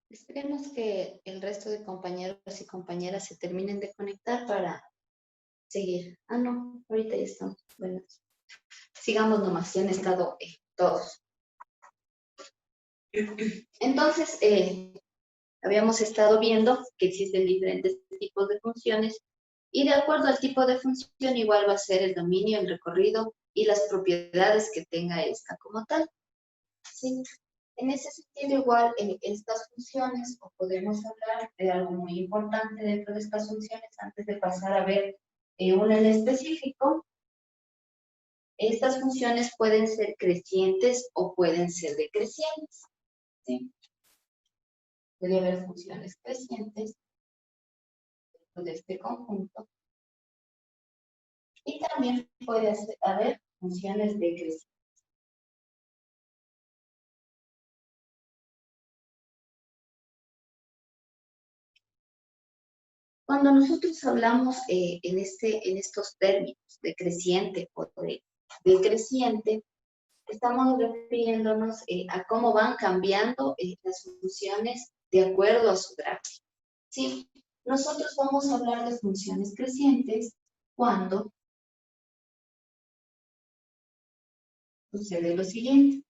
Esperemos que el resto de compañeros y compañeras se terminen de conectar para seguir. Ah, no, ahorita ya estamos. Bueno, sigamos nomás, ya han estado todos. Entonces, habíamos estado viendo que existen diferentes tipos de funciones y de acuerdo al tipo de función igual va a ser el dominio, el recorrido y las propiedades que tenga esta como tal. ¿Sí? En ese sentido, igual, estas funciones, o podemos hablar de algo muy importante dentro de estas funciones antes de pasar a ver una en específico. Estas funciones pueden ser crecientes o pueden ser decrecientes. ¿Sí? Puede haber funciones crecientes dentro de este conjunto y también puede haber funciones decrecientes. Cuando nosotros hablamos en estos términos de creciente o de decreciente, estamos refiriéndonos a cómo van cambiando las funciones de acuerdo a su gráfico. ¿Sí? Nosotros vamos a hablar de funciones crecientes cuando sucede lo siguiente.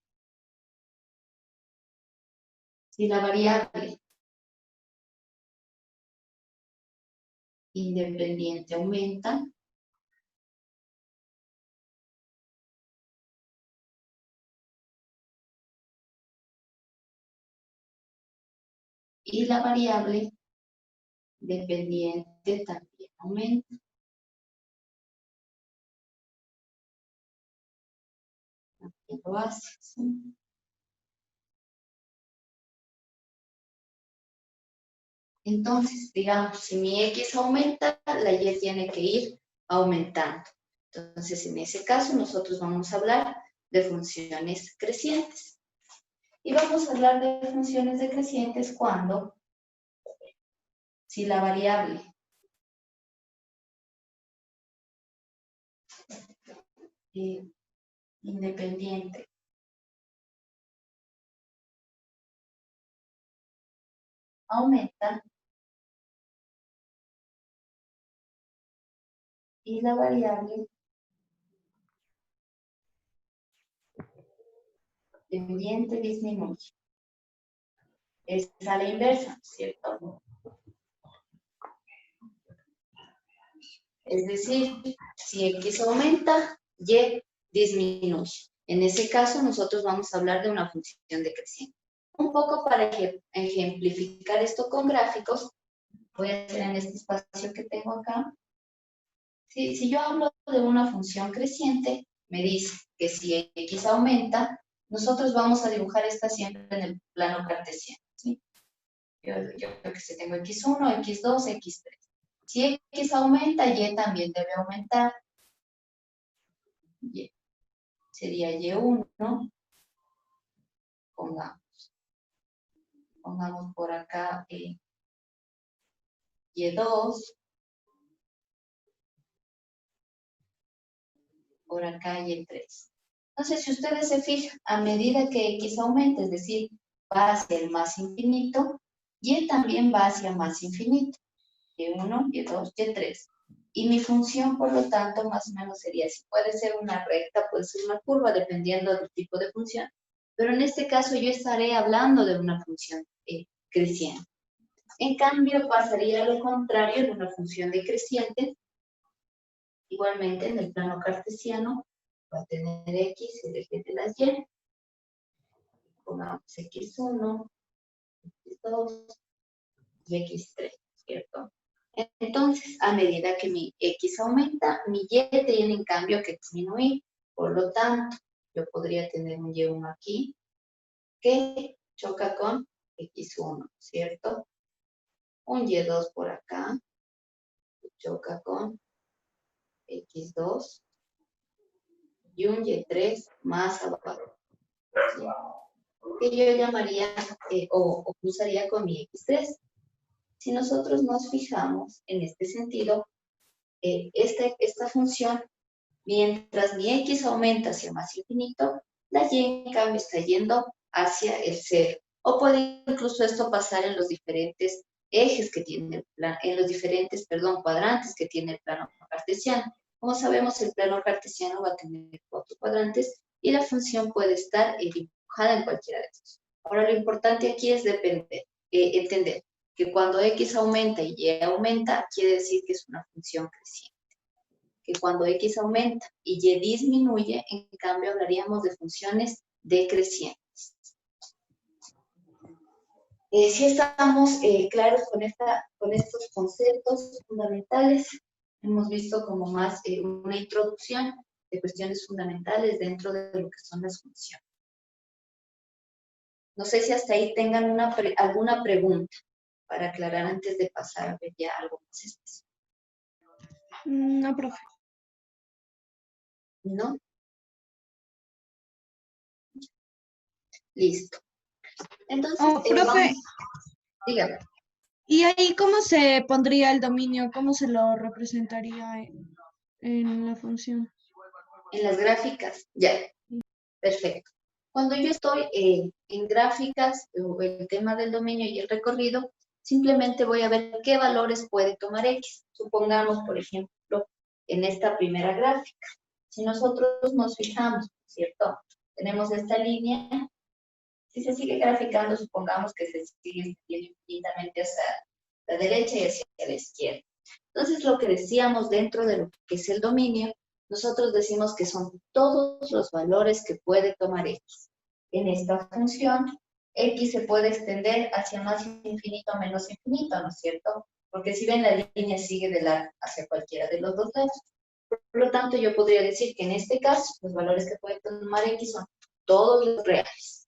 Si la variable independiente aumenta, y la variable dependiente también aumenta. También lo hace. ¿Sí? Entonces, digamos, si mi X aumenta, la Y tiene que ir aumentando. Entonces, en ese caso, nosotros vamos a hablar de funciones crecientes. Y vamos a hablar de funciones decrecientes cuando, si la variable independiente aumenta y la variable dependiente disminuye. Es a la inversa, ¿cierto? Es decir, si X aumenta, Y disminuye. En ese caso, nosotros vamos a hablar de una función decreciente. Un poco para ejemplificar esto con gráficos, voy a hacer en este espacio que tengo acá. Si yo hablo de una función creciente, me dice que si X aumenta, nosotros vamos a dibujar esta siempre en el plano cartesiano. ¿Sí? Yo que sé, tengo X1, X2, X3. Si X aumenta, Y también debe aumentar. Y sería Y1, pongamos por acá Y2, por acá Y3. Entonces, si ustedes se fijan, a medida que X aumenta, es decir, va hacia el más infinito, Y también va hacia más infinito. Y1, Y2, Y3. Y mi función, por lo tanto, más o menos sería así. Puede ser una recta, puede ser una curva, dependiendo del tipo de función. Pero en este caso yo estaré hablando de una función creciente. En cambio, pasaría a lo contrario de una función decreciente. Igualmente, en el plano cartesiano, va a tener X el eje de las Y. Pongamos X1, X2 y X3, ¿cierto? Entonces, a medida que mi X aumenta, mi Y tiene en cambio que disminuir. Por lo tanto, yo podría tener un Y1 aquí que choca con X1, ¿cierto? Un Y2 por acá que choca con X2 y un Y3 más abajo, ¿sí? Que yo llamaría o cruzaría con mi X3. Si nosotros nos fijamos en este sentido, esta función, mientras mi X aumenta hacia más infinito, la Y en cambio está yendo hacia el cero, O puede incluso esto pasar en los diferentes ejes que tiene el plano, en los diferentes, cuadrantes que tiene el plano cartesiano. Como sabemos, el plano cartesiano va a tener 4 cuadrantes y la función puede estar dibujada en cualquiera de estos. Ahora, lo importante aquí es entender que cuando x aumenta y y aumenta, quiere decir que es una función creciente. Que cuando x aumenta y y disminuye, en cambio hablaríamos de funciones decrecientes. Si estamos claros con estos conceptos fundamentales, hemos visto como más una introducción de cuestiones fundamentales dentro de lo que son las funciones. No sé si hasta ahí tengan alguna pregunta para aclarar antes de pasar a ver ya algo más específico. No, profe. ¿No? Listo. Entonces, profe, dígame. ¿y ahí cómo se pondría el dominio? ¿Cómo se lo representaría en la función? En las gráficas, ya. Perfecto. Cuando yo estoy en gráficas, o el tema del dominio y el recorrido, simplemente voy a ver qué valores puede tomar X. Supongamos, por ejemplo, en esta primera gráfica. Si nosotros nos fijamos, ¿cierto? Tenemos esta línea. Si se sigue graficando, supongamos que se sigue extendiendo infinitamente hacia la derecha y hacia la izquierda. Entonces, lo que decíamos dentro de lo que es el dominio, nosotros decimos que son todos los valores que puede tomar X. En esta función, X se puede extender hacia más infinito o menos infinito, ¿no es cierto? Porque si ven, la línea sigue de lado hacia cualquiera de los dos lados. Por lo tanto, yo podría decir que en este caso, los valores que puede tomar X son todos los reales.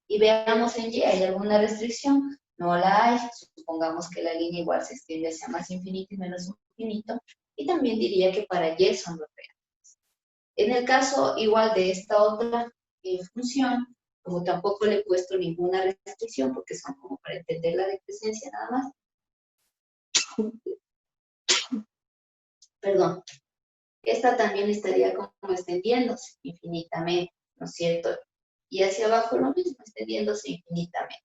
Y veamos en Y, ¿hay alguna restricción? No la hay. Supongamos que la línea igual se extiende hacia más infinito y menos infinito. Y también diría que para Y son los reales. En el caso igual de esta otra función, como tampoco le he puesto ninguna restricción, porque son como para entender la decrecencia nada más. Perdón. Esta también estaría como extendiéndose infinitamente, ¿no es cierto? Y hacia abajo lo mismo, extendiéndose infinitamente.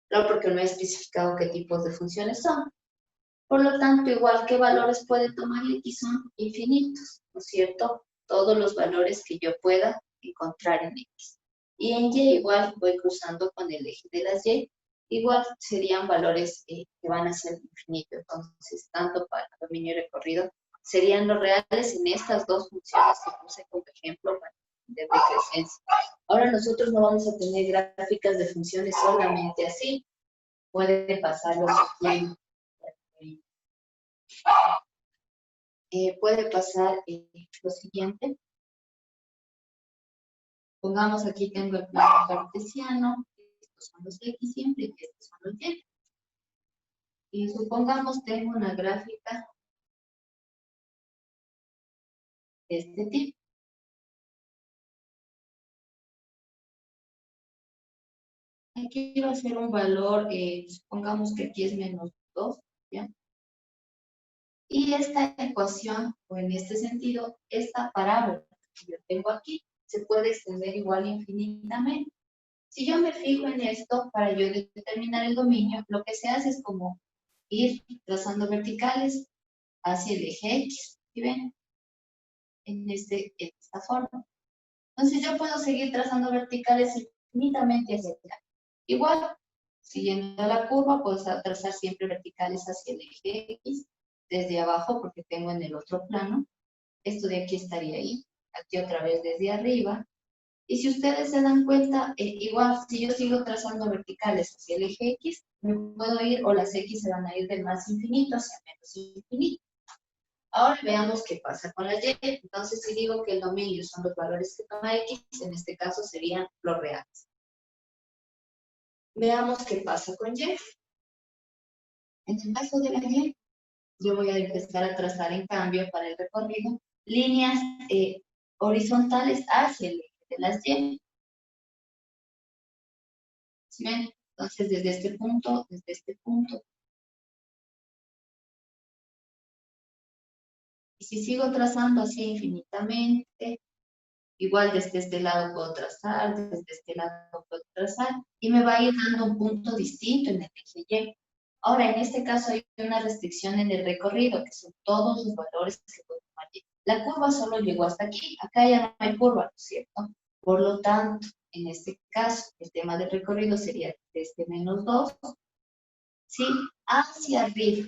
Claro, porque no he especificado qué tipos de funciones son. Por lo tanto, igual qué valores puede tomar X son infinitos, ¿no es cierto? Todos los valores que yo pueda encontrar en X. Y en Y igual voy cruzando con el eje de las Y, igual serían valores que van a ser infinitos. Entonces, tanto para dominio y recorrido, serían los reales en estas dos funciones que puse como ejemplo para de decrecencia. Ahora nosotros no vamos a tener gráficas de funciones solamente así. Puede pasar lo siguiente. Puede pasar lo siguiente. Pongamos aquí tengo el plano cartesiano. Estos son los X siempre y estos son los Y. Y supongamos tengo una gráfica de este tipo. Aquí va a ser un valor, supongamos que aquí es menos 2, ¿ya? Y esta ecuación, o en este sentido, esta parábola que yo tengo aquí, se puede extender igual infinitamente. Si yo me fijo en esto, para yo determinar el dominio, lo que se hace es como ir trazando verticales hacia el eje X, ¿sí ven? En esta forma. Entonces yo puedo seguir trazando verticales infinitamente hacia acá. Igual, siguiendo la curva, puedo trazar siempre verticales hacia el eje X, desde abajo, porque tengo en el otro plano. Esto de aquí estaría ahí, aquí otra vez desde arriba. Y si ustedes se dan cuenta, igual, si yo sigo trazando verticales hacia el eje X, me puedo ir, o las X se van a ir del más infinito hacia menos infinito. Ahora veamos qué pasa con la Y. Entonces, si digo que el dominio son los valores que toma X, en este caso serían los reales. Veamos qué pasa con Y. En el caso de la Y, yo voy a empezar a trazar, en cambio, para el recorrido, líneas horizontales hacia el eje de las Y. ¿Sí ven? Entonces, desde este punto, y si sigo trazando así infinitamente, Igual desde este lado puedo trazar, desde este lado puedo trazar, y me va a ir dando un punto distinto en el eje Y. Ahora, en este caso hay una restricción en el recorrido, que son todos los valores que puedo tomar Y. La curva solo llegó hasta aquí, acá ya no hay curva, ¿no es cierto? Por lo tanto, en este caso, el tema del recorrido sería desde -2, ¿sí? Hacia arriba.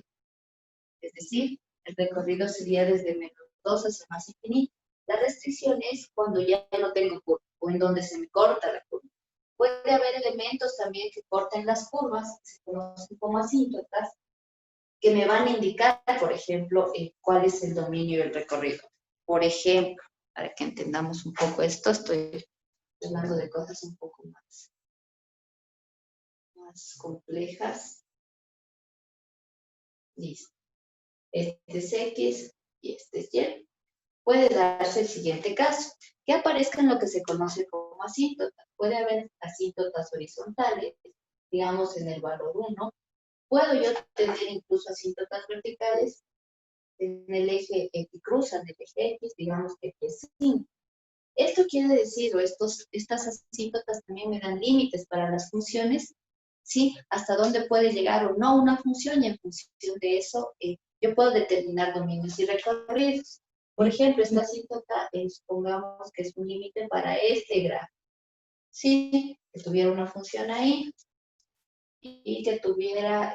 Es decir, el recorrido sería desde -2 hacia más infinito. La restricción es cuando ya no tengo curva o en donde se me corta la curva. Puede haber elementos también que corten las curvas, que se conocen como asíntotas, que me van a indicar, por ejemplo, cuál es el dominio del recorrido. Por ejemplo, para que entendamos un poco esto, estoy hablando de cosas un poco más complejas. Listo. Este es X y este es Y. Puede darse el siguiente caso, que aparezcan lo que se conoce como asíntotas. Puede haber asíntotas horizontales, digamos en el valor 1. Puedo yo tener incluso asíntotas verticales en el eje que cruzan el eje X, digamos que es 5. Esto quiere decir, o estas asíntotas también me dan límites para las funciones, ¿sí? Hasta dónde puede llegar o no una función, y en función de eso yo puedo determinar dominios y recorridos. Por ejemplo, esta asíntota, supongamos que es un límite para este grafo, ¿sí? Que tuviera una función ahí y que tuviera,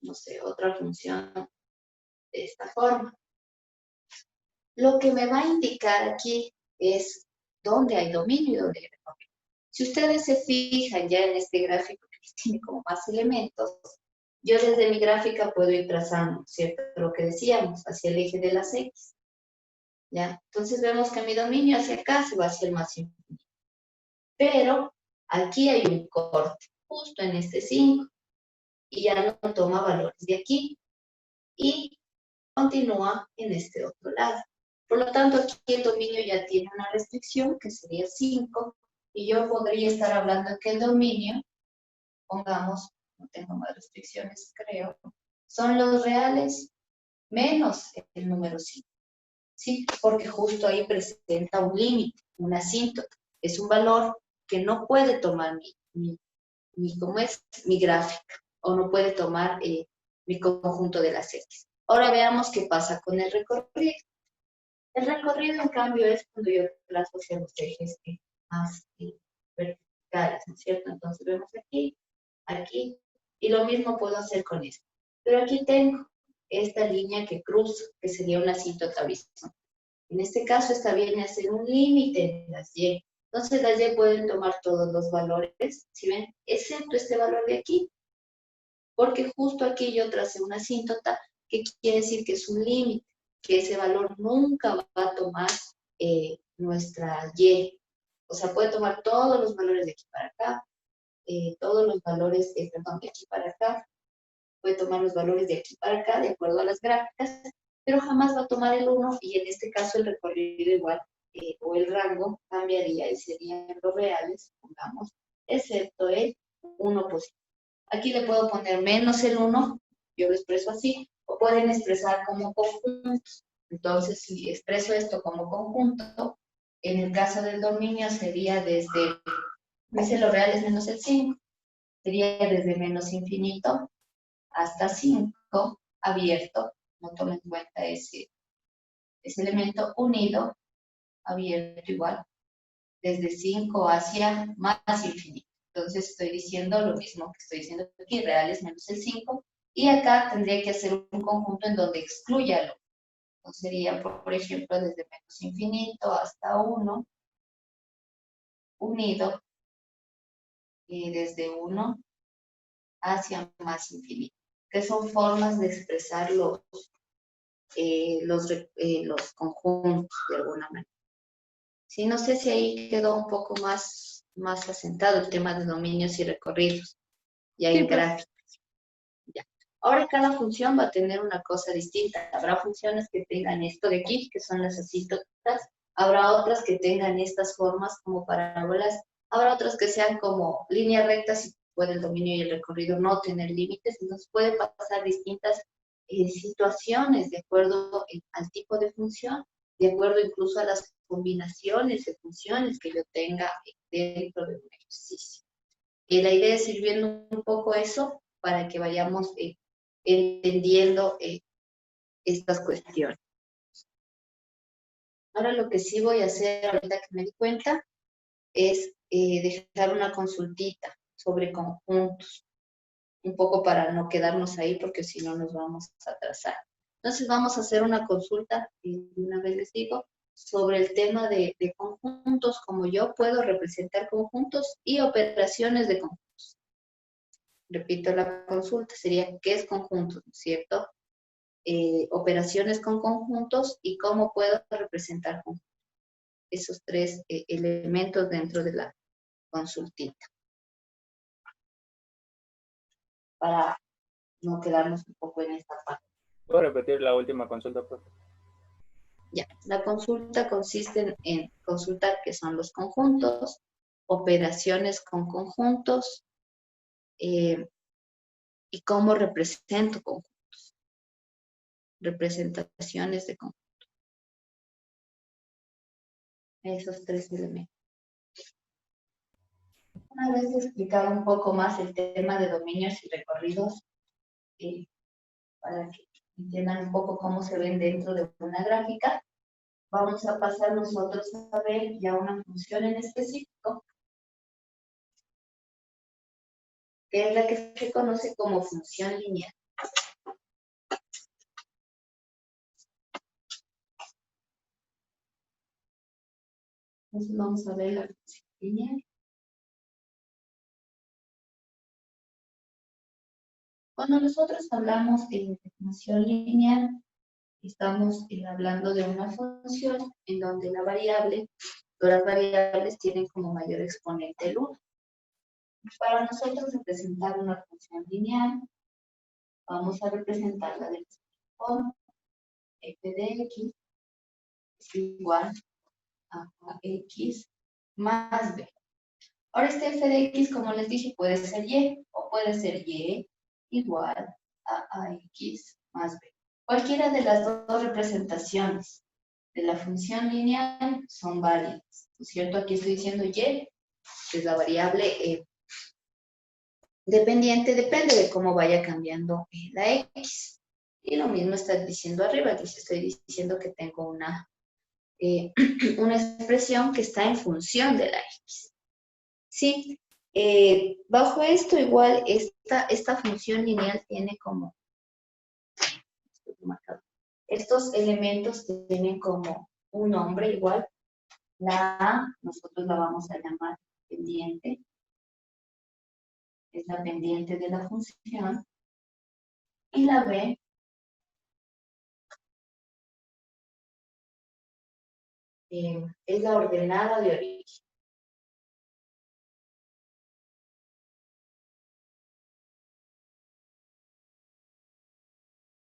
no sé, otra función de esta forma. Lo que me va a indicar aquí es dónde hay dominio y dónde hay recorrido. Si ustedes se fijan ya en este gráfico que tiene como más elementos, yo desde mi gráfica puedo ir trazando, ¿cierto? Lo que decíamos, hacia el eje de las X. ¿Ya? Entonces vemos que mi dominio hacia acá se va hacia el más infinito. Pero aquí hay un corte, justo en este 5, y ya no toma valores de aquí, y continúa en este otro lado. Por lo tanto, aquí el dominio ya tiene una restricción, que sería 5, y yo podría estar hablando que el dominio, pongamos, no tengo más restricciones, creo, son los reales menos el número 5. ¿Sí? Porque justo ahí presenta un límite, una asíntota. Es un valor que no puede tomar ¿cómo es? Mi gráfica, o no puede tomar mi conjunto de las X. Ahora veamos qué pasa con el recorrido. El recorrido, en cambio, es cuando yo trazo hacia los ejes más verticales, ¿no es cierto? Entonces vemos aquí, aquí, y lo mismo puedo hacer con esto. Pero aquí tengo esta línea que cruzo, que sería una asíntota horizontal. En este caso, esta viene a ser un límite en las Y. Entonces, las Y pueden tomar todos los valores, ¿sí ven? Excepto este valor de aquí, porque justo aquí yo tracé una asíntota, que quiere decir que es un límite, que ese valor nunca va a tomar nuestra Y. O sea, puede tomar todos los valores de aquí para acá, todos los valores, perdón, de aquí para acá, puede tomar los valores de aquí para acá, de acuerdo a las gráficas, pero jamás va a tomar el 1, y en este caso el recorrido igual, o el rango cambiaría y serían los reales, pongamos, excepto el 1 positivo. Aquí le puedo poner menos el 1, yo lo expreso así, o pueden expresar como conjuntos. Entonces, si expreso esto como conjunto, en el caso del dominio sería desde los reales menos el 5, sería desde menos infinito hasta 5 abierto, no tomen en cuenta ese elemento unido, abierto igual, desde 5 hacia más infinito. Entonces estoy diciendo lo mismo que estoy diciendo aquí, reales menos el 5, y acá tendría que hacer un conjunto en donde excluya lo. Entonces sería, por ejemplo, desde menos infinito hasta 1, unido, y desde 1 hacia más infinito, que son formas de expresar los conjuntos de alguna manera. Sí, no sé si ahí quedó un poco más asentado el tema de dominios y recorridos, ya Sí, en pues. gráficos. Ya. Ahora cada función va a tener una cosa distinta. Habrá funciones que tengan esto de aquí, que son las asíntotas. Habrá otras que tengan estas formas como parábolas. Habrá otras que sean como líneas rectas, y puede el dominio y el recorrido no tener límites. Entonces puede pasar distintas situaciones de acuerdo al tipo de función, de acuerdo incluso a las combinaciones de funciones que yo tenga dentro de un ejercicio. La idea es ir viendo un poco eso para que vayamos entendiendo estas cuestiones. Ahora lo que sí voy a hacer ahorita que me di cuenta es dejar una consultita sobre conjuntos, un poco para no quedarnos ahí porque si no nos vamos a atrasar. Entonces vamos a hacer una consulta, y una vez les digo, sobre el tema de conjuntos, como yo puedo representar conjuntos y operaciones de conjuntos. Repito la consulta, sería ¿qué es conjunto? ¿No es cierto? Operaciones con conjuntos y cómo puedo representar conjuntos. Esos tres elementos dentro de la consultita. Para no quedarnos un poco en esta parte. ¿Puedo repetir la última consulta, profe? Ya, la consulta consiste en consultar qué son los conjuntos, operaciones con conjuntos y cómo represento conjuntos, representaciones de conjuntos. Esos tres elementos. Una vez explicado un poco más el tema de dominios y recorridos, para que entiendan un poco cómo se ven dentro de una gráfica, vamos a pasar nosotros a ver ya una función en específico, que es la que se conoce como función lineal. Entonces vamos a ver la función lineal. Cuando nosotros hablamos de función lineal, estamos hablando de una función en donde la variable, todas las variables tienen como mayor exponente el 1. Para nosotros representar una función lineal, vamos a representarla de esta forma. F de x es igual a x más b. Ahora este f de x, como les dije, puede ser y o puede ser y igual a x más b. Cualquiera de las dos representaciones de la función lineal son válidas, ¿no es cierto? Aquí estoy diciendo y, que es la variable dependiente, depende de cómo vaya cambiando la x. Y lo mismo está diciendo arriba, aquí estoy diciendo que tengo una expresión que está en función de la x. ¿Sí? Bajo esto igual esta función lineal tiene como estos elementos tienen como un nombre igual. La A nosotros la vamos a llamar pendiente. Es la pendiente de la función. Y la B es la ordenada de origen.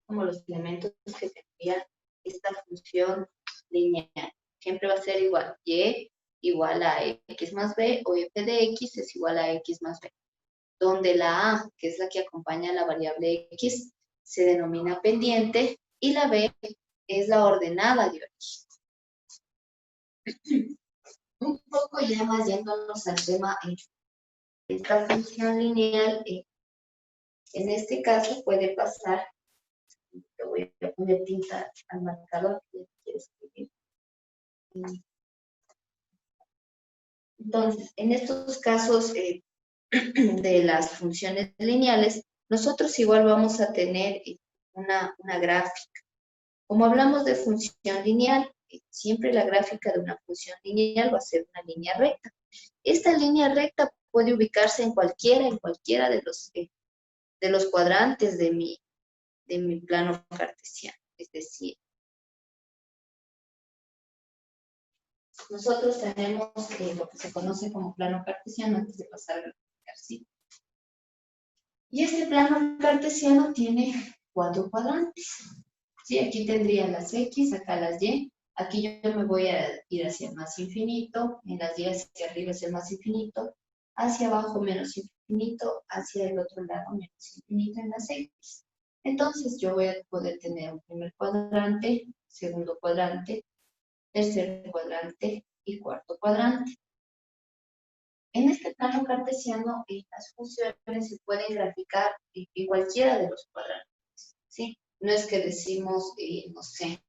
Como los elementos que tendría esta función lineal. Siempre va a ser igual. Y igual a x más b o f de x es igual a x más b. Donde la a, que es la que acompaña a la variable x, se denomina pendiente y la b es la ordenada de origen. Un poco ya más yéndonos al tema de esta función lineal, en este caso puede pasar, te voy a poner tinta al marcador que quieres escribir. Entonces, en estos casos de las funciones lineales, nosotros igual vamos a tener una gráfica. Como hablamos de función lineal, siempre la gráfica de una función lineal va a ser una línea recta. Esta línea recta puede ubicarse en cualquiera de los cuadrantes de mi plano cartesiano. Es decir, nosotros tenemos lo que se conoce como plano cartesiano antes de pasar a graficar, ¿sí? Y este plano cartesiano tiene 4 cuadrantes. ¿Sí? Aquí tendría las X, acá las Y. Aquí yo me voy a ir hacia el más infinito, en las Y hacia arriba es el más infinito, hacia abajo menos infinito, hacia el otro lado menos infinito en las X. Entonces yo voy a poder tener un primer cuadrante, segundo cuadrante, tercer cuadrante y cuarto cuadrante. En este plano cartesiano, las funciones se pueden graficar en cualquiera de los cuadrantes, ¿sí? No es que decimos, no sé,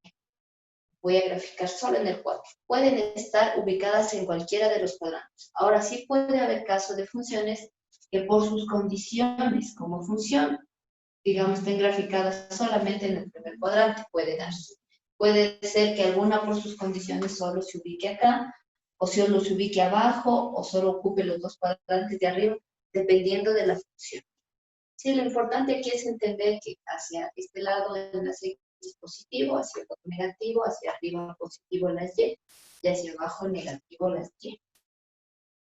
voy a graficar solo en el 4. Pueden estar ubicadas en cualquiera de los cuadrantes. Ahora sí puede haber casos de funciones que por sus condiciones como función, digamos, estén graficadas solamente en el primer cuadrante, puede darse. Puede ser que alguna por sus condiciones solo se ubique acá, o solo se ubique abajo, o solo ocupe los dos cuadrantes de arriba, dependiendo de la función. Sí, lo importante aquí es entender que hacia este lado de las X es positivo, hacia el otro negativo, hacia arriba positivo las Y, y hacia abajo negativo las Y.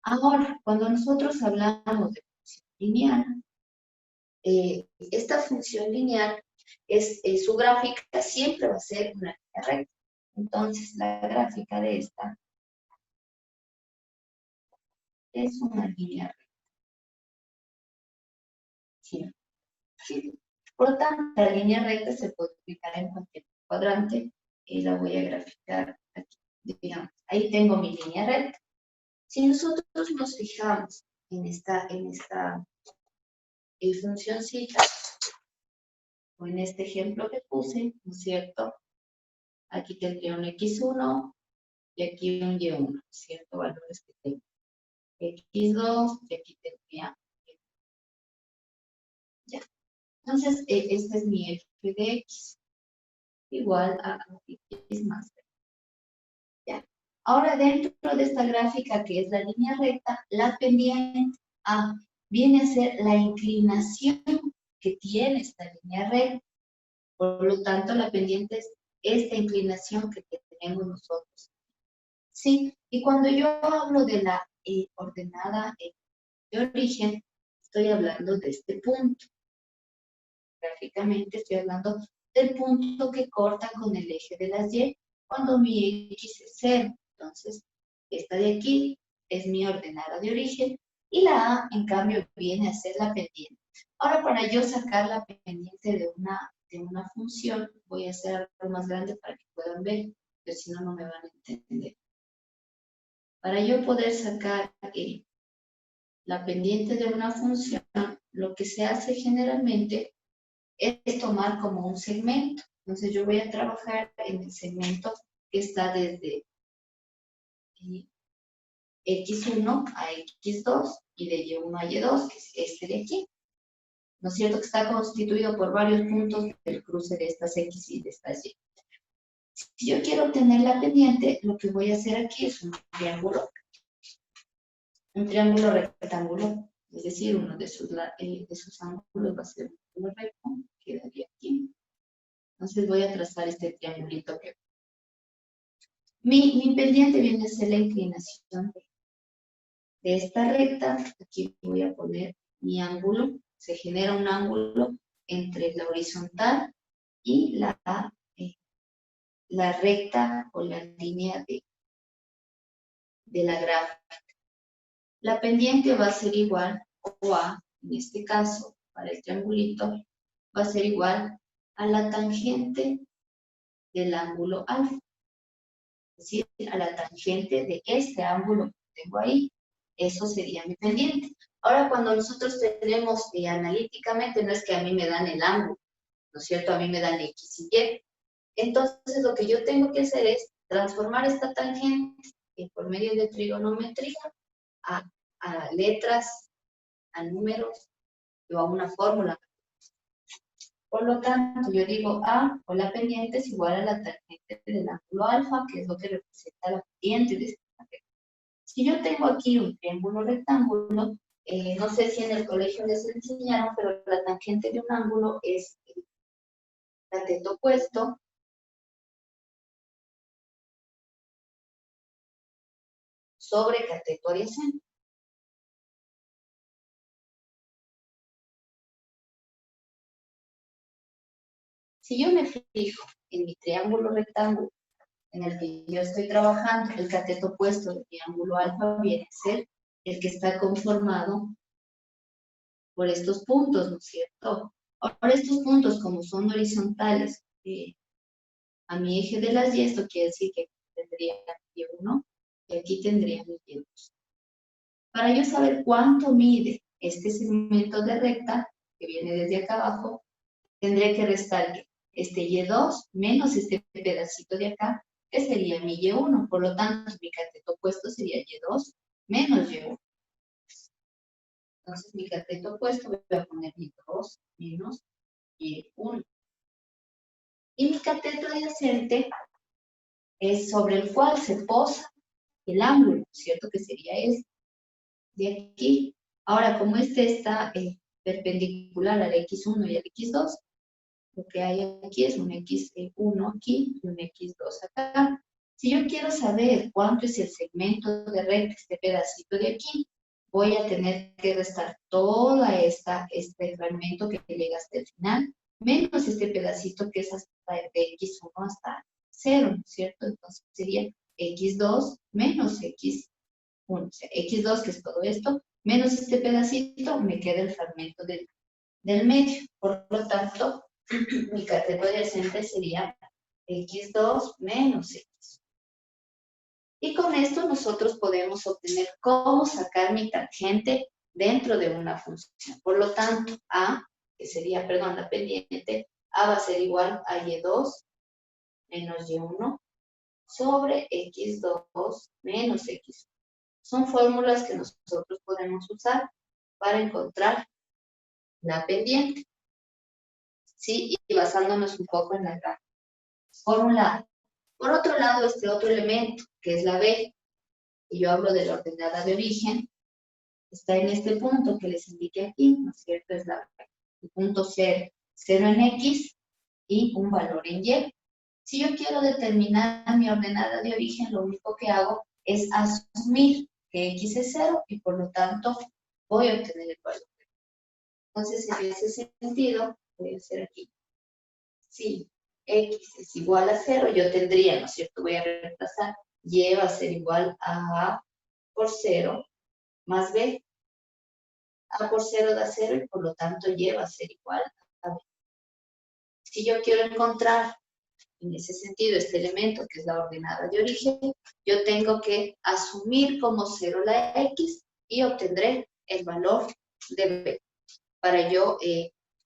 Ahora, cuando nosotros hablamos de función lineal, esta función lineal, su gráfica siempre va a ser una línea recta. Entonces, la gráfica de esta es una línea recta. Sí. Sí. Por lo tanto, la línea recta se puede ubicar en cualquier cuadrante y la voy a graficar aquí. Digamos, ahí tengo mi línea recta. Si nosotros nos fijamos en esta funcióncita, o en este ejemplo que puse, ¿no es cierto? Aquí tendría un X1 y aquí un Y1, ¿cierto? Valores que tengo. X2 y aquí tendría ya. Entonces, este es mi f de X igual a X más B. ¿Ya? Ahora, dentro de esta gráfica que es la línea recta, la pendiente A viene a ser la inclinación que tiene esta línea recta. Por lo tanto, la pendiente es esta inclinación que tenemos nosotros. Sí, y cuando yo hablo de la ordenada de origen, estoy hablando de este punto. Gráficamente estoy hablando del punto que corta con el eje de las Y cuando mi X es 0. Entonces, esta de aquí es mi ordenada de origen y la A, en cambio, viene a ser la pendiente. Ahora, para yo sacar la pendiente de una función, voy a hacer algo más grande para que puedan ver, pero si no, no me van a entender. Para yo poder sacar la pendiente de una función, lo que se hace generalmente es tomar como un segmento. Entonces yo voy a trabajar en el segmento que está desde X1 a X2 y de Y1 a Y2, que es este de aquí. ¿No es cierto? Que está constituido por varios puntos del cruce de estas X y de estas Y. Si yo quiero obtener la pendiente, lo que voy a hacer aquí es un triángulo rectángulo, es decir, uno de sus ángulos va a ser un ángulo recto, quedaría aquí. Entonces voy a trazar este triangulito que mi pendiente viene a ser la inclinación de esta recta. Aquí voy a poner mi ángulo. Se genera un ángulo entre la horizontal y la recta o la línea de la gráfica. La pendiente va a ser igual, o A, en este caso, para el triangulito, va a ser igual a la tangente del ángulo alfa. Es decir, a la tangente de este ángulo que tengo ahí. Eso sería mi pendiente. Ahora, cuando nosotros tenemos analíticamente, no es que a mí me dan el ángulo, ¿no es cierto? A mí me dan X y Y. Entonces, lo que yo tengo que hacer es transformar esta tangente por medio de trigonometría a letras, a números o a una fórmula. Por lo tanto, yo digo A o la pendiente es igual a la tangente del ángulo alfa, que es lo que representa la pendiente de esta tangente. Si yo tengo aquí un triángulo rectángulo, no sé si en el colegio les enseñaron, pero la tangente de un ángulo es el cateto opuesto sobre cateto adyacente. Si yo me fijo en mi triángulo rectángulo en el que yo estoy trabajando, el cateto opuesto del triángulo alfa viene a ser el que está conformado por estos puntos, ¿no es cierto? Ahora estos puntos, como son horizontales a mi eje de las Y, esto quiere decir que tendría Y1 y aquí tendría mi Y2. Para yo saber cuánto mide este segmento de recta, que viene desde acá abajo, tendré que restar este Y2 menos este pedacito de acá, que sería mi Y1. Por lo tanto, mi cateto opuesto sería Y2 menos Y1. Entonces, mi cateto opuesto voy a poner Y2 menos Y1. Y mi cateto adyacente es sobre el cual se posa el ángulo, ¿cierto? Que sería este, de aquí. Ahora, como este está perpendicular al X1 y al X2, lo que hay aquí es un X1 aquí y un X2 acá. Si yo quiero saber cuánto es el segmento de recta, este pedacito de aquí, voy a tener que restar toda este fragmento que llega hasta el final, menos este pedacito que es hasta el X1 hasta 0, ¿cierto? Entonces sería X2 menos X1, o sea, X2, que es todo esto, menos este pedacito, me queda el fragmento del medio. Por lo tanto, mi cateto adyacente sería X2 menos X. Y con esto nosotros podemos obtener cómo sacar mi tangente dentro de una función. Por lo tanto, A, que sería, perdón, la pendiente, A va a ser igual a Y2 menos Y1 sobre X2 menos X. Son fórmulas que nosotros podemos usar para encontrar la pendiente. ¿Sí? Y basándonos un poco en la gráfica. Por un lado. Por otro lado, este otro elemento, que es la B, y yo hablo de la ordenada de origen, está en este punto que les indiqué aquí, ¿no es cierto? Es el punto 0, 0 en X y un valor en Y. Si yo quiero determinar mi ordenada de origen, lo único que hago es asumir que X es 0 y por lo tanto voy a obtener el valor. Entonces, en ese sentido, voy a hacer aquí. Si X es igual a 0, yo tendría, ¿no es cierto? Voy a reemplazar. Y va a ser igual a por 0 más B. A por 0 da 0 y por lo tanto Y va a ser igual a B. Si yo quiero encontrar en ese sentido este elemento que es la ordenada de origen, yo tengo que asumir como 0 la X y obtendré el valor de B para yo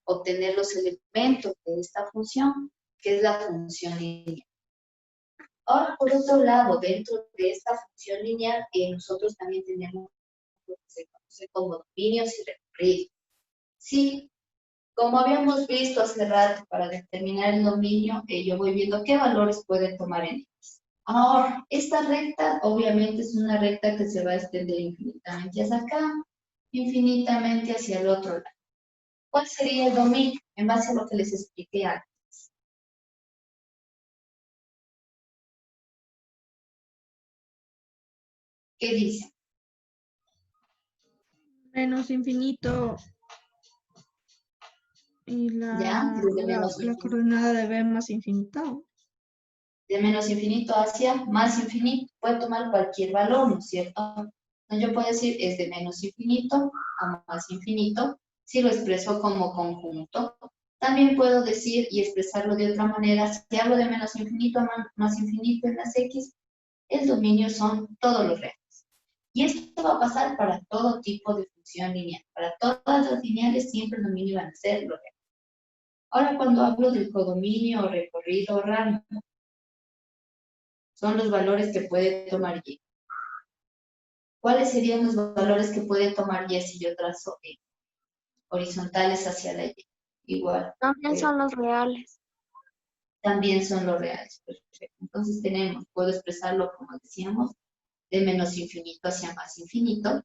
obtener los elementos de esta función, que es la función lineal. Ahora, por otro lado, dentro de esta función lineal, nosotros también tenemos lo que se conoce como dominios y recorridos. Sí, como habíamos visto hace rato, para determinar el dominio, yo voy viendo qué valores puede tomar en X. Ahora, esta recta obviamente es una recta que se va a extender infinitamente hacia acá, infinitamente hacia el otro lado. ¿Cuál sería el dominio? En base a lo que les expliqué antes. ¿Qué dice? Menos infinito y ¿Ya? Desde menos la infinito. coordenada de B más infinito. De menos infinito hacia más infinito. Puede tomar cualquier valor, ¿no es cierto? Entonces yo puedo decir es de menos infinito a más infinito, si lo expreso como conjunto. También puedo decir y expresarlo de otra manera, si hablo de menos infinito a más infinito en las X, el dominio son todos los reales. Y esto va a pasar para todo tipo de función lineal. Para todas las lineales siempre el dominio van a ser los reales. Ahora cuando hablo del codominio, recorrido o rango, son los valores que puede tomar Y. ¿Cuáles serían los valores que puede tomar Y si yo trazo horizontales hacia la Y? Igual. También son los reales. También son los reales. Perfecto. Entonces puedo expresarlo como decíamos, de menos infinito hacia más infinito.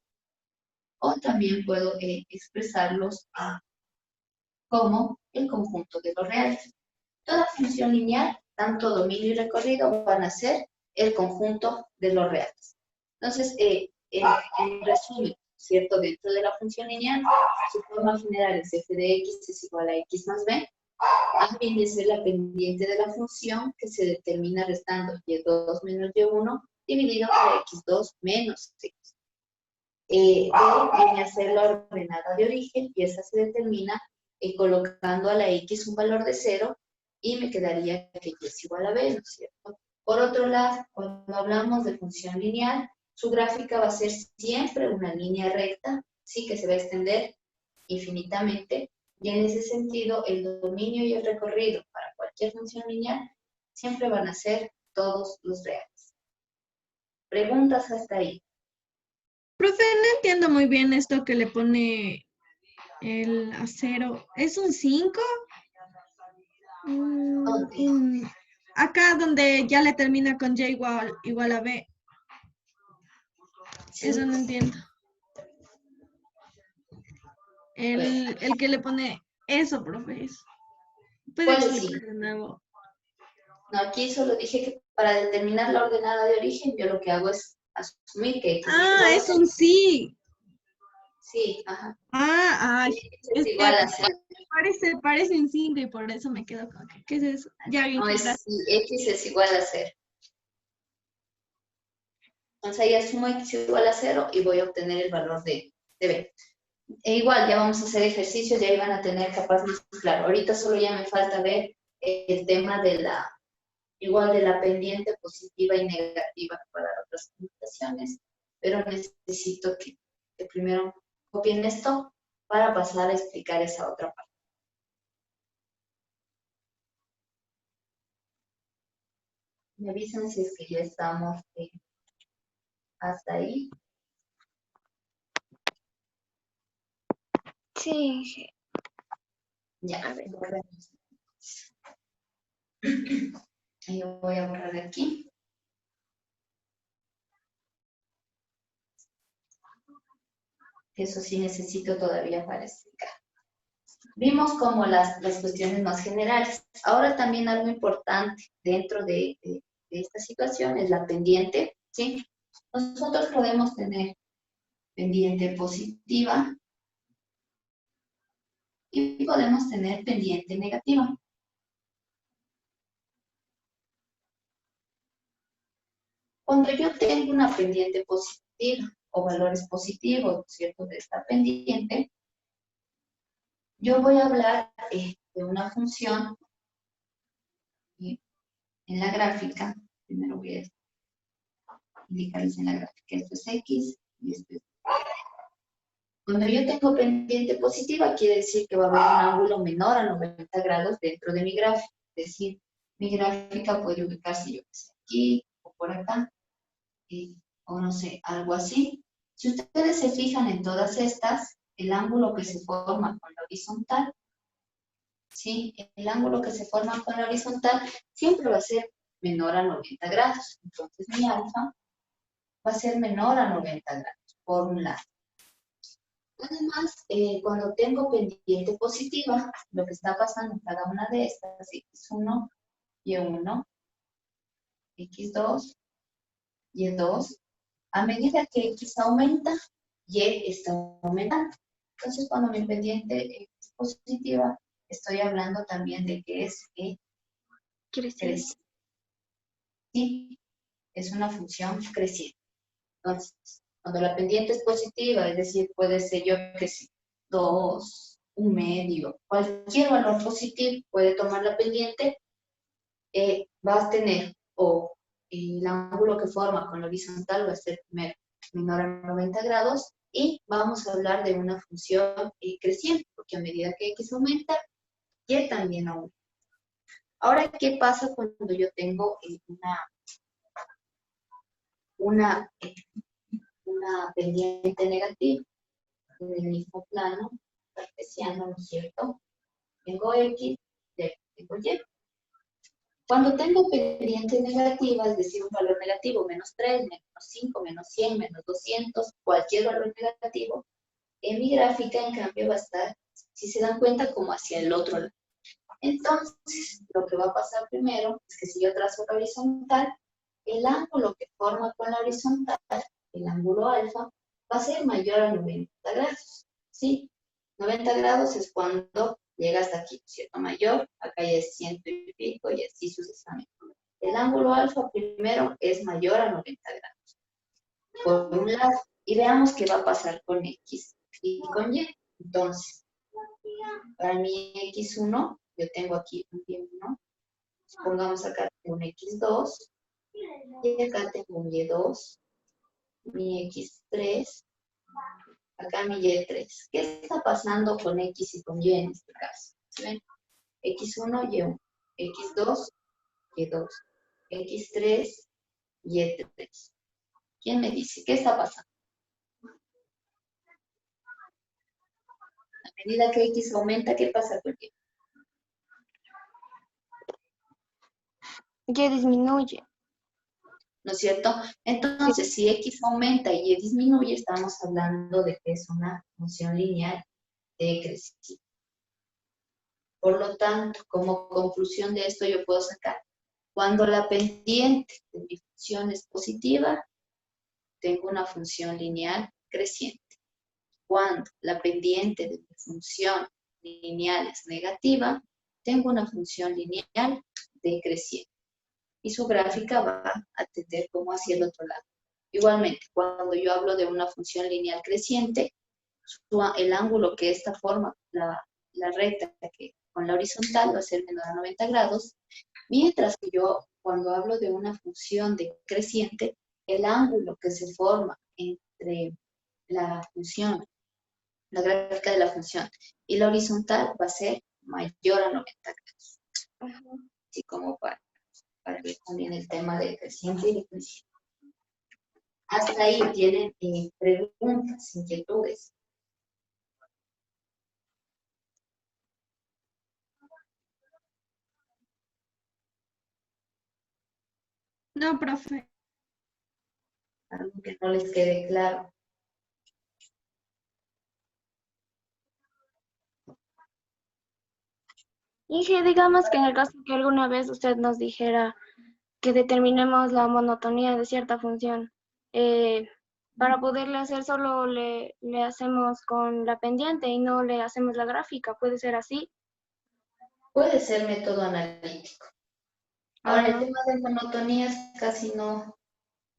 O también puedo expresarlos como el conjunto de los reales. Toda función lineal, tanto dominio y recorrido, van a ser el conjunto de los reales. Entonces, en resumen, ¿cierto? Dentro de la función lineal, su forma general es f de x es igual a x más b, a fin de ser la pendiente de la función que se determina restando y2 menos y1 dividido por x2 menos x. B viene a ser la ordenada de origen y esa se determina colocando a la x un valor de 0 y me quedaría que y es igual a b, ¿no es cierto? Por otro lado, cuando hablamos de función lineal, su gráfica va a ser siempre una línea recta, sí que se va a extender infinitamente, y en ese sentido el dominio y el recorrido para cualquier función lineal siempre van a ser todos los reales. ¿Preguntas hasta ahí? Profe, no entiendo muy bien esto que le pone el acero. ¿Es un 5? ¿Dónde? Acá donde ya le termina con y igual a B. Eso no entiendo. A ver, El que le pone eso, profe. ¿Puede ¿cuál es explicar sí? de nuevo? No, aquí solo dije que para determinar la ordenada de origen, yo lo que hago es asumir que X es Ah, igual a es 0. un sí. Sí, ajá. Ay, X es es igual que a 0. parece un 5 y por eso me quedo con que, ¿qué es eso? Ya bien, No, es gracias. si X es igual a 0. Entonces ahí asumo X igual a 0 y voy a obtener el valor de B. E igual, ya vamos a hacer ejercicios, ya iban a tener capaz más claro. Ahorita solo ya me falta ver el tema de igual de la pendiente positiva y negativa para otras computaciones, pero necesito que primero copien esto para pasar a explicar esa otra parte. Me avisan si es que ya estamos hasta ahí. Sí, Ya, a ver, yo voy a borrar de aquí. Eso sí necesito todavía para explicar. Vimos como las cuestiones más generales. Ahora también algo importante dentro de esta situación es la pendiente, ¿sí? Nosotros podemos tener pendiente positiva y podemos tener pendiente negativa. Cuando yo tengo una pendiente positiva o valores positivos, ¿cierto?, de esta pendiente, yo voy a hablar de una función en la gráfica. Primero voy a indicarles en la gráfica, esto es X y esto es. Cuando yo tengo pendiente positiva, quiere decir que va a haber un ángulo menor a 90 grados dentro de mi gráfica. Es decir, mi gráfica puede ubicarse, yo que sé, aquí o por acá, o no sé, algo así. Si ustedes se fijan en todas estas, el ángulo que se forma con la horizontal, ¿sí? El ángulo que se forma con la horizontal siempre va a ser menor a 90 grados. Entonces mi alfa va a ser menor a 90 grados, por un lado. Además, cuando tengo pendiente positiva, lo que está pasando en cada una de estas, X1, Y1, X2, Y2, a medida que X aumenta, Y está aumentando. Entonces, cuando mi pendiente es positiva, estoy hablando también de que es creciente. Sí, es una función creciente. Entonces, cuando la pendiente es positiva, es decir, puede ser yo que sí, 2, 1/2, cualquier valor positivo puede tomar la pendiente, va a tener o el ángulo que forma con la horizontal va a ser primero menor a 90 grados y vamos a hablar de una función creciente, porque a medida que X aumenta, Y también aumenta. Ahora, ¿qué pasa cuando yo tengo una pendiente negativa? En el mismo plano cartesiano, ¿no es cierto? Tengo X, tengo Y. Cuando tengo pendiente negativa, es decir, un valor negativo, -3, -5, -100, -200, cualquier valor negativo, en mi gráfica, en cambio, va a estar, si se dan cuenta, como hacia el otro lado. Entonces, lo que va a pasar primero es que si yo trazo la horizontal, el ángulo que forma con la horizontal, el ángulo alfa, va a ser mayor a 90 grados, ¿sí? 90 grados es cuando llega hasta aquí, ¿cierto? Mayor, acá ya es 100 y pico y así sucesivamente. El ángulo alfa primero es mayor a 90 grados, por un lado. Y veamos qué va a pasar con X y con Y. Entonces, para mi X1, yo tengo aquí un Y1, pongamos acá un X2, Y acá tengo mi Y2, mi X3, acá mi Y3. ¿Qué está pasando con X y con Y en este caso? ¿Sí ven? X1, Y1, X2, Y2, X3, Y3. ¿Quién me dice? ¿Qué está pasando? A medida que X aumenta, ¿qué pasa con Y? Y disminuye. ¿No es cierto? Entonces, si X aumenta y Y disminuye, estamos hablando de que es una función lineal decreciente. Por lo tanto, como conclusión de esto, yo puedo sacar, cuando la pendiente de mi función es positiva, tengo una función lineal creciente. Cuando la pendiente de mi función lineal es negativa, tengo una función lineal decreciente. Y su gráfica va a tender como hacia el otro lado. Igualmente, cuando yo hablo de una función lineal creciente, el ángulo que esta forma, la recta que con la horizontal va a ser menor a 90 grados, mientras que yo cuando hablo de una función decreciente, el ángulo que se forma entre la función, la gráfica de la función y la horizontal va a ser mayor a 90 grados. Así como para ver también el tema de creciente y decreciente. Hasta ahí tienen preguntas, inquietudes. No, profe. Algo que no les quede claro. Y que digamos que en el caso que alguna vez usted nos dijera que determinemos la monotonía de cierta función, para poderle hacer solo le hacemos con la pendiente y no le hacemos la gráfica, ¿puede ser así? Puede ser método analítico. Ahora, el tema de monotonías casi no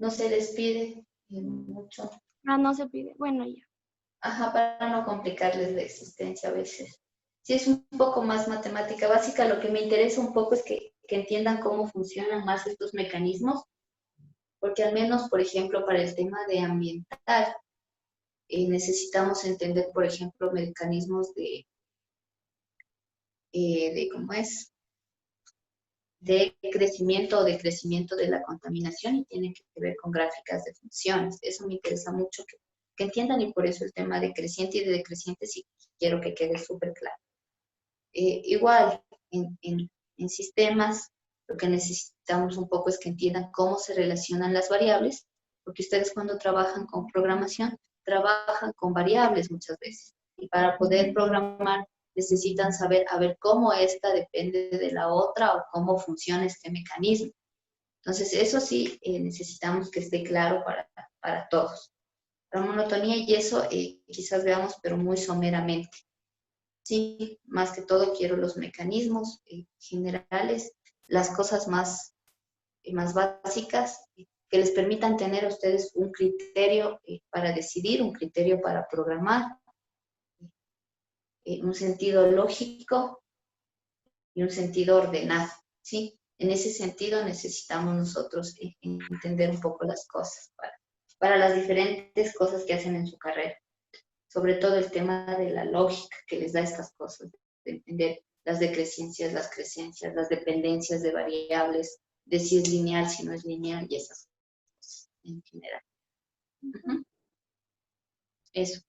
se les pide mucho. No se pide, bueno, ya. Ajá, para no complicarles la existencia a veces. Si es un poco más matemática básica, lo que me interesa un poco es que entiendan cómo funcionan más estos mecanismos, porque al menos, por ejemplo, para el tema de ambiental, necesitamos entender, por ejemplo, mecanismos ¿cómo es? De crecimiento o decrecimiento de la contaminación y tienen que ver con gráficas de funciones. Eso me interesa mucho que entiendan y por eso el tema de creciente y de decreciente sí quiero que quede súper claro. Igual, en sistemas, lo que necesitamos un poco es que entiendan cómo se relacionan las variables, porque ustedes cuando trabajan con programación, trabajan con variables muchas veces. Y para poder programar, necesitan saber, a ver, cómo esta depende de la otra o cómo funciona este mecanismo. Entonces, eso sí necesitamos que esté claro para todos. La monotonía y eso quizás veamos, pero muy someramente. Sí, más que todo quiero los mecanismos generales, las cosas más básicas que les permitan tener a ustedes un criterio para decidir, un criterio para programar, un sentido lógico y un sentido ordenado, ¿sí? En ese sentido necesitamos nosotros entender un poco las cosas para las diferentes cosas que hacen en su carrera. Sobre todo el tema de la lógica que les da estas cosas, de entender las decrecencias, las crecencias, las dependencias de variables, de si es lineal, si no es lineal y esas cosas en general. Eso.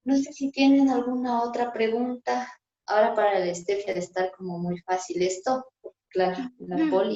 No sé si tienen alguna otra pregunta. Ahora para la Estefia de estar como muy fácil esto, claro, la poli